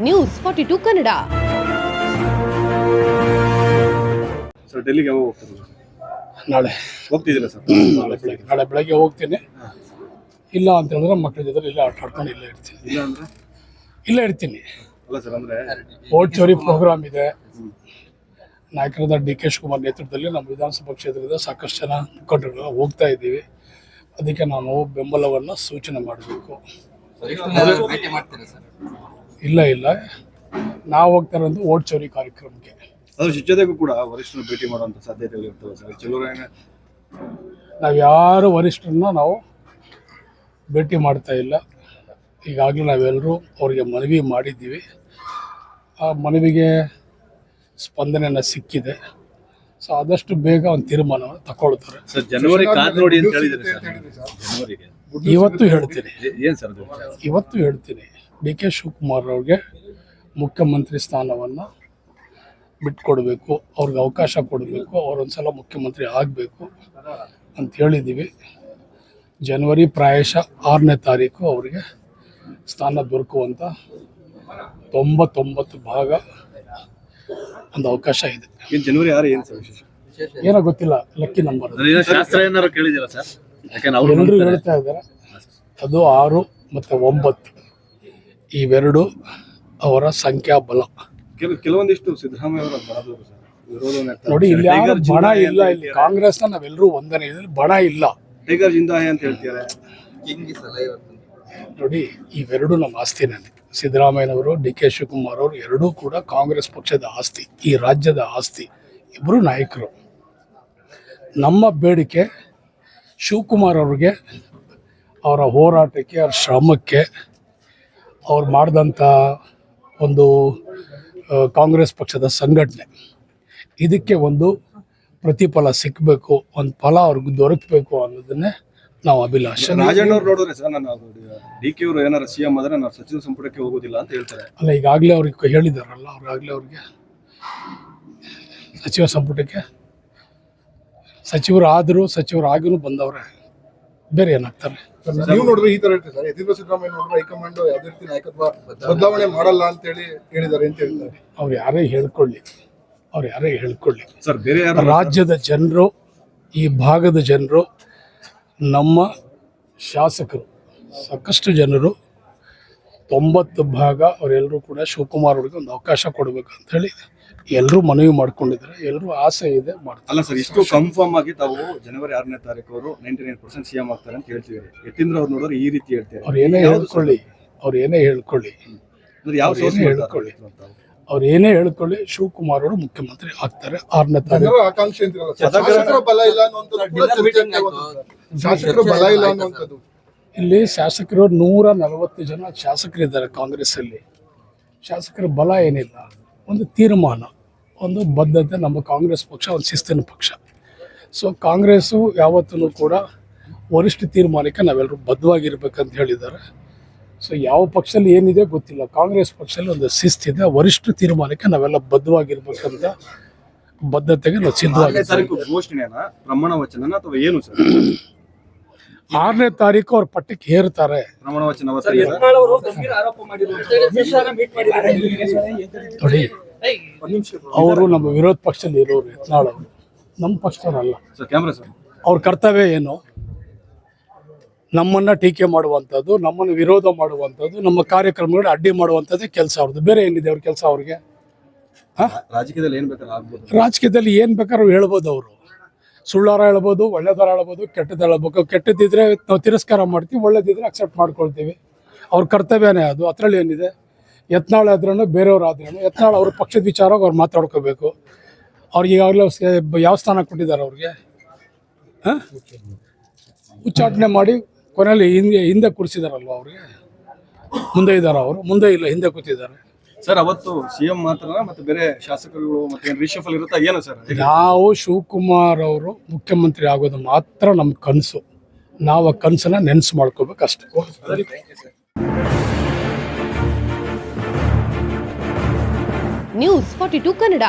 News 42 Kannada. Sir ಡೆಲ್ಲಿಗೆ ಯಾವಾಗ ಹೋಗ್ತಾರೆ? ನಾಳೆ ಹೋಗ್ತಿದ್ದೀರಾ ಸರ್? ನಾಳೆ ಬೆಳಗ್ಗೆ ಹೋಗ್ತೀನಿ. ಇಲ್ಲ ಅಂತ ಹೇಳಿದ್ರೆ ಮಕ್ಕಳ ಜೊತೆ ಇಲ್ಲೇ ಆಟ ಆಡ್ಕೊಂಡು ಇಲ್ಲೇ ಇರ್ತೀನಿ. ಇಲ್ಲೇ ಇರ್ತೀನಿ. ಅಲ್ಲ ಸರ್, ಅಂದ್ರೆ ವೋಟ್ ಚೋರಿ ಪ್ರೋಗ್ರಾಮ್ ಇದೆ. ನಾಯಕರಾದ ಡಿ.ಕೆ. ಶಿವಕುಮಾರ್ ನೇತೃತ್ವದಲ್ಲಿ ನಮ್ಮ ವಿಧಾನಸಭಾ ಕ್ಷೇತ್ರದ ಸಾಕಷ್ಟು ಜನ ಮುಖಂಡರು ಹೋಗ್ತಾ ಇದ್ದೀವಿ. ಅದಕ್ಕೆ ನಾನು ಬೆಂಬಲವನ್ನು ಸೂಚನೆ ಮಾಡಬೇಕು. ಇಲ್ಲ ನಾವು ಹೋಗ್ತಾ ಇರೋದು ವೋಟ್ ಚೋರಿ ಕಾರ್ಯಕ್ರಮಕ್ಕೆ. ಅದ್ರ ಜೊತೆಗೂ ಕೂಡ ವರಿಷ್ಠರು ಭೇಟಿ ಮಾಡುವಂತ ಸಾಧ್ಯತೆಗಳು ಇರ್ತವೆ ಸರ್. ಕೆಲವರು ನಾವು ಯಾರು ವರಿಷ್ಠರನ್ನ ನಾವು ಭೇಟಿ ಮಾಡ್ತಾ ಇಲ್ಲ. ಈಗಾಗಲೇ ನಾವೆಲ್ಲರೂ ಅವರಿಗೆ ಮನವಿ ಮಾಡಿದ್ದೀವಿ. ಆ ಮನವಿಗೆ ಸ್ಪಂದನೆಯನ್ನು ಸಿಕ್ಕಿದೆ. ಸೊ ಆದಷ್ಟು ಬೇಗ ಒಂದು ತೀರ್ಮಾನವನ್ನು ತಗೊಳ್ತಾರೆ. ಸರ್ ಜನವರಿ ಕಾದ್ ನೋಡಿ ಅಂತ ಹೇಳಿದ್ರೆ ಜನವರಿಗೆ ಇವತ್ತು ಹೇಳ್ತೀನಿ. ಏನು ಸರ್ ಅದು? ಇವತ್ತು ಹೇಳ್ತೀನಿ, ಡಿ.ಕೆ. ಶಿವಕುಮಾರ್ ಅವ್ರಿಗೆ ಮುಖ್ಯಮಂತ್ರಿ ಸ್ಥಾನವನ್ನು ಬಿಟ್ಕೊಡ್ಬೇಕು, ಅವ್ರಿಗೆ ಅವಕಾಶ ಕೊಡಬೇಕು, ಅವರೊಂದ್ಸಲ ಮುಖ್ಯಮಂತ್ರಿ ಆಗಬೇಕು ಅಂತ ಹೇಳಿದ್ದೀವಿ. ಜನವರಿ ಪ್ರಾಯಶಃ 6ನೇ ತಾರೀಕು ಅವರಿಗೆ ಸ್ಥಾನ ದೊರಕುವಂಥ 99 ಭಾಗ ಒಂದು ಅವಕಾಶ ಇದೆ. ಜನವರಿ 6 ಏನು ಸರ್ ವಿಶೇಷ? ಏನೋ ಗೊತ್ತಿಲ್ಲ, ಲಕ್ಕಿ ನಂಬರ್ ಶಾಸ್ತ್ರ ಏನಾರು ಕೇಳಿದ್ದೀರಾ ಸರ್? ಎಲ್ಲರೂ ಹೇಳ್ತಾ ಇದ್ದಾರೆ ಅದು 6 ಮತ್ತು 9 ಇವೆರಡು ಅವರ ಸಂಖ್ಯಾಬಲ. ಕೆಲವೊಂದಿಷ್ಟು ಸಿದ್ದರಾಮಯ್ಯ ಅವರ ಬಣದವರು ಸರ್ ವಿರೋಧವನ್ನು ನೋಡಿ, ಇಲ್ಲಿ ಯಾರು ಬಣ ಇಲ್ಲ. ಇಲ್ಲಿ ಕಾಂಗ್ರೆಸ್ನ ನಾವೆಲ್ಲರೂ ಒಂದನೇ ಇದ್ರಲ್ಲಿ ಬಣ ಇಲ್ಲ. ಟೈಗರ್ ಜಿಂದಾಯ್ ಅಂತ ಹೇಳ್ತಾರೆ. ನೋಡಿ, ಇವೆರಡು ನಮ್ಮ ಆಸ್ತಿನೇ. ಸಿದ್ದರಾಮಯ್ಯನವರು, ಡಿ.ಕೆ. ಶಿವಕುಮಾರ್ ಅವರು ಎರಡೂ ಕೂಡ ಕಾಂಗ್ರೆಸ್ ಪಕ್ಷದ ಆಸ್ತಿ, ಈ ರಾಜ್ಯದ ಆಸ್ತಿ. ಇಬ್ಬರು ನಾಯಕರು. ನಮ್ಮ ಬೇಡಿಕೆ ಶಿವಕುಮಾರ್ ಅವ್ರಿಗೆ, ಅವರ ಹೋರಾಟಕ್ಕೆ, ಅವ್ರ ಶ್ರಮಕ್ಕೆ, ಅವ್ರು ಮಾಡಿದಂಥ ಒಂದು ಕಾಂಗ್ರೆಸ್ ಪಕ್ಷದ ಸಂಘಟನೆ, ಇದಕ್ಕೆ ಒಂದು ಪ್ರತಿಫಲ ಸಿಕ್ಕಬೇಕು, ಒಂದು ಫಲ ಅವ್ರಿಗೆ ದೊರಕಬೇಕು ಅನ್ನೋದನ್ನೇ ನಾವು ಅಭಿಲಾಷೆ. ರಾಜಣ್ಣ ಅವ್ರು ನೋಡಿದ್ರೆ ಸರ್, ನಾನು ಡಿ.ಕೆ. ಅವರು ಏನಾರು CM ಆದರೆ ನಾವು ಸಚಿವ ಸಂಪುಟಕ್ಕೆ ಹೋಗೋದಿಲ್ಲ ಅಂತ ಹೇಳ್ತಾರೆ. ಅಲ್ಲ, ಈಗಾಗಲೇ ಅವ್ರಿಗೆ ಹೇಳಿದಾರಲ್ಲ, ಅವ್ರಾಗಲೇ ಅವ್ರಿಗೆ ಸಚಿವ ಸಂಪುಟಕ್ಕೆ ಸಚಿವರಾಗಿನೂ ಬಂದವ್ರೆ, ಬೇರೆ ಏನಾಗ್ತಾರೆ? ನೀವು ನೋಡಿದ್ರೆ ಈ ತರ ಹೇಳ್ತೀವಿ ಸರ್. ಯತೀಂದ್ರ ಸಿದ್ದರಾಮಯ್ಯ ನೋಡಿದ್ರೆ ಹೈಕಮಾಂಡ್ ಯಾವುದೇ ರೀತಿ ನಾಯಕತ್ವ ಬದಲಾವಣೆ ಮಾಡಲ್ಲ ಅಂತ ಹೇಳಿ ಹೇಳಿದ್ದಾರೆ ಅಂತ ಹೇಳ್ತಾರೆ. ಅವ್ರು ಯಾರೇ ಹೇಳ್ಕೊಳ್ಳಿ ಸರ್, ಬೇರೆ ಯಾರು? ರಾಜ್ಯದ ಜನರು, ಈ ಭಾಗದ ಜನರು, ನಮ್ಮ ಶಾಸಕರು, ಸಾಕಷ್ಟು ಜನರು 90 ಭಾಗ ಅವರೆಲ್ಲರೂ ಕೂಡ ಶಿವಕುಮಾರ್ ಅವ್ರಿಗೆ ಒಂದು ಅವಕಾಶ ಕೊಡಬೇಕು ಅಂತ ಹೇಳಿ ಎಲ್ಲರೂ ಮನವಿ ಮಾಡ್ಕೊಂಡಿದ್ದಾರೆ. ಎಲ್ಲರೂ ಆಸೆ ಇದೆ, ಮಾಡ್ತಾರೆ. ಅಲ್ಲ ಸರ್, ಇಷ್ಟು ಕನ್ಫರ್ಮ್ ಆಗಿ ತಾವು ಜನವರಿ 6ನೇ ತಾರೀಕು ಅವರು 99% CM ಆಗ್ತಾರೆ ಅಂತ ಹೇಳ್ತಿದ್ದಾರೆ. ಯತೀಂದ್ರ ಅವ್ರು ನೋಡಿದ್ರೆ ಈ ರೀತಿ ಹೇಳ್ತಾರೆ. ಅವ್ರು ಏನೇ ಹೇಳ್ಕೊಳ್ಳಿ ಅವ್ರು ಏನೇ ಹೇಳ್ಕೊಳ್ಳಿ, ಶಿವಕುಮಾರ್ ಅವರು ಮುಖ್ಯಮಂತ್ರಿ ಆಗ್ತಾರೆ 6ನೇ ತಾರೀಕು. ಆಕಾಂಕ್ಷೆ ಅಂತಿರಲ್ಲ, ಶಾಸಕರ ಬಲ ಇಲ್ಲ ಅನ್ನುವಂಥದ್ದು. ಶಾಸಕರ ಬಲ ಇಲ್ಲ ಅನ್ನುವಂಥದ್ದು. ಇಲ್ಲಿ ಶಾಸಕರು 140 ಜನ ಶಾಸಕರಿದ್ದಾರೆ ಕಾಂಗ್ರೆಸ್ ಅಲ್ಲಿ. ಶಾಸಕರ ಬಲ ಏನಿಲ್ಲ, ಒಂದು ತೀರ್ಮಾನ, ಒಂದು ಬದ್ಧತೆ. ನಮ್ಮ ಕಾಂಗ್ರೆಸ್ ಪಕ್ಷ ಒಂದು ಶಿಸ್ತಿನ ಪಕ್ಷ. ಸೊ ಕಾಂಗ್ರೆಸ್ಸು ಯಾವತ್ತೂ ಕೂಡ ವರಿಷ್ಠ ತೀರ್ಮಾನಕ್ಕೆ ನಾವೆಲ್ಲರೂ ಬದ್ಧವಾಗಿರ್ಬೇಕಂತ ಹೇಳಿದ್ದಾರೆ. ಸೊ ಯಾವ ಪಕ್ಷದಲ್ಲಿ ಏನಿದೆ ಗೊತ್ತಿಲ್ಲ, ಕಾಂಗ್ರೆಸ್ ಪಕ್ಷದಲ್ಲಿ ಒಂದು ಶಿಸ್ತಿದೆ. ವರಿಷ್ಠ ತೀರ್ಮಾನಕ್ಕೆ ನಾವೆಲ್ಲ ಬದ್ಧವಾಗಿರ್ಬೇಕಂತ ಬದ್ಧತೆಗೆ ನಾವು ಸಿದ್ಧವಾಗಿದ್ದೀವಿ. ಪ್ರಮಾಣ ವಚನ ಅಥವಾ ಏನು ಸರ್? 6ನೇ ತಾರೀಕು ಅವ್ರ ಪಟ್ಟಕ್ಕೆ ಹೇರ್ತಾರೆ. ಪ್ರಮಾಣ ವಚನ ನೋಡಿ, ಅವರು ನಮ್ಮ ವಿರೋಧ ಪಕ್ಷದಲ್ಲಿ ಇರೋರು. ಯತ್ನಾಳ್ ಅವರು ನಮ್ಮ ಪಕ್ಷದಲ್ಲ. ಅವ್ರ ಕರ್ತವ್ಯ ಏನು? ನಮ್ಮನ್ನ ಟೀಕೆ ಮಾಡುವಂಥದ್ದು, ನಮ್ಮನ್ನು ವಿರೋಧ ಮಾಡುವಂಥದ್ದು, ನಮ್ಮ ಕಾರ್ಯಕ್ರಮಗಳು ಅಡ್ಡಿ ಮಾಡುವಂಥದ್ದೇ ಕೆಲಸ ಅವ್ರದ್ದು. ಬೇರೆ ಏನಿದೆ ಅವ್ರ ಕೆಲಸ? ಅವ್ರಿಗೆ ರಾಜಕೀಯದಲ್ಲಿ ಏನು ಬೇಕಾದ್ರೂ ಆಗ್ಬೋದು. ರಾಜಕೀಯದಲ್ಲಿ ಏನು ಬೇಕಾದ್ರೂ ಹೇಳ್ಬೋದು. ಅವರು ಸುಳ್ಳಾರ ಹೇಳ್ಬೋದು, ಒಳ್ಳೆದಾರ ಹೇಳ್ಬೋದು, ಕೆಟ್ಟದ್ದು ಹೇಳ್ಬೇಕು. ಕೆಟ್ಟದಿದ್ರೆ ನಾವು ತಿರಸ್ಕಾರ ಮಾಡ್ತೀವಿ, ಒಳ್ಳೇದಿದ್ರೆ ಅಕ್ಸೆಪ್ಟ್ ಮಾಡ್ಕೊಳ್ತೀವಿ. ಅವ್ರ ಕರ್ತವ್ಯನೇ ಅದು. ಅದರಲ್ಲಿ ಏನಿದೆ? ಯತ್ನಾಳ್ ಆದ್ರೂ ಬೇರೆಯವ್ರು ಆದ್ರೂ ಯತ್ನಾಳ್ ಅವ್ರ ಪಕ್ಷದ ವಿಚಾರವಾಗಿ ಅವ್ರು ಮಾತಾಡ್ಕೋಬೇಕು. ಅವ್ರಿಗೆ ಈಗಾಗಲೇ ಯಾವ ಸ್ಥಾನ ಕೊಟ್ಟಿದ್ದಾರೆ? ಅವ್ರಿಗೆ ಉಚ್ಚಾಟನೆ ಮಾಡಿ ಕೊನೆಯಲ್ಲಿ ಹಿಂದೆ ಕೂರಿಸಿದಾರಲ್ವ? ಅವ್ರಿಗೆ ಮುಂದೆ ಇದ್ದಾರೆ, ಅವರು ಮುಂದೆ ಇಲ್ಲ, ಹಿಂದೆ ಕೂತಿದ್ದಾರೆ. ಸರ್, ಅವತ್ತು CM ಮಾತ್ರ ಮತ್ತೆ ಬೇರೆ ಶಾಸಕರುಗಳು ಮತ್ತೆ ರಿಷಫಲ್ ಇರುತ್ತಾ ಏನು ಸರ್? ನಾವು ಶಿವಕುಮಾರ್ ಅವರು ಮುಖ್ಯಮಂತ್ರಿ ಆಗೋದು ಮಾತ್ರ ನಮ್ಮ ಕನಸು. ನಾವು ಆ ಕನಸನ್ನ ನೆನಸು ಮಾಡ್ಕೋಬೇಕಷ್ಟೇ. ನ್ಯೂಸ್ 42 ಕನ್ನಡ.